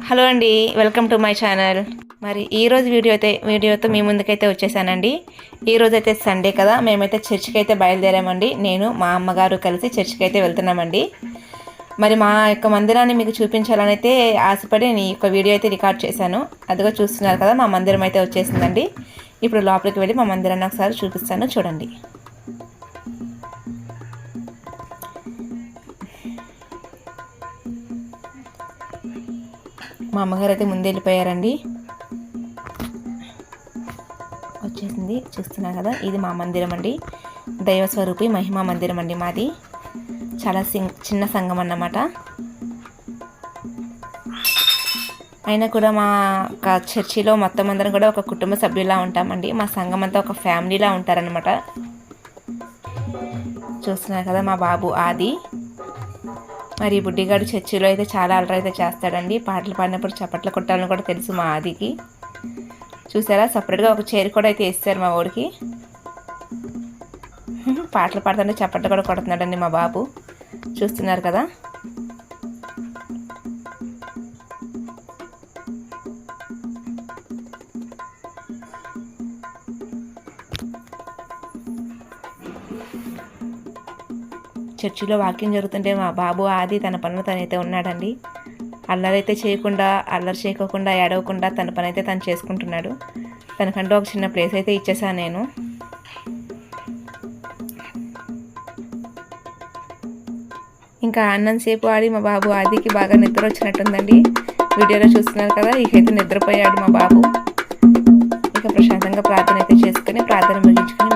Hello అండి, welcome to my channel. మరి ఈరోజు వీడియోతో మీ ముందుకైతే వచ్చేసానండి. ఈరోజు అయితే సండే కదా, మేమైతే చర్చికి అయితే బయలుదేరామండి. నేను మా అమ్మగారు కలిసి చర్చికి అయితే వెళ్తున్నామండి. మరి మా యొక్క మందిరాన్ని మీకు చూపించాలని అయితే ఆశపడి నేను ఈ యొక్క వీడియో అయితే రికార్డ్ చేశాను. అదిగో చూస్తున్నారు కదా, మా మందిరం అయితే వచ్చేసిందండి. ఇప్పుడు లోపలికి వెళ్ళి మా మందిరాన్ని ఒకసారి చూపిస్తాను, చూడండి. మా అమ్మగారు అయితే ముందు వెళ్ళిపోయారండి. వచ్చేసింది, చూస్తున్నారు కదా, ఇది మా మందిరం అండి. దైవస్వరూపి మహిమా మందిరం అండి మాది. చాలా చిన్న సంఘం అన్నమాట. అయినా కూడా మా చర్చిలో మొత్తం అందరం కూడా ఒక కుటుంబ సభ్యులా ఉంటామండి. మా సంఘం అంతా ఒక ఫ్యామిలీలా ఉంటారనమాట. చూస్తున్నారు కదా, మా బాబు ఆది. మరి బుడ్డిగాడు చర్చిలో అయితే చాలా అలరి అయితే చేస్తాడండి. పాటలు పాడినప్పుడు చప్పట్లు కొట్టాలని కూడా తెలుసు మా ఆదికి. చూసారా, సపరేట్గా ఒక చైర్ కూడా అయితే వేస్తారు మా ఊడికి. పాటలు పాడుతుంటే చప్పట్లు కూడా కొడుతున్నాడండి మా బాబు. చూస్తున్నారు కదా. చర్చిలో వాక్యం జరుగుతుంటే మా బాబు ఆది తన పనులు తనైతే ఉన్నాడండి. అల్లరైతే చేయకుండా, అల్లరి చేయకోకుండా, ఏడవకుండా తన పని అయితే తను చేసుకుంటున్నాడు. తనకంటూ ఒక చిన్న ప్లేస్ అయితే ఇచ్చేసాను నేను. ఇంకా అన్నంతసేపు ఆడి మా బాబు ఆదికి బాగా నిద్ర వచ్చినట్టుందండి. వీడియోలో చూస్తున్నారు కదా, ఇకైతే నిద్రపోయాడు మా బాబు. ఇక ప్రశాంతంగా ప్రార్థన అయితే చేసుకుని, ప్రార్థన ముగించుకొని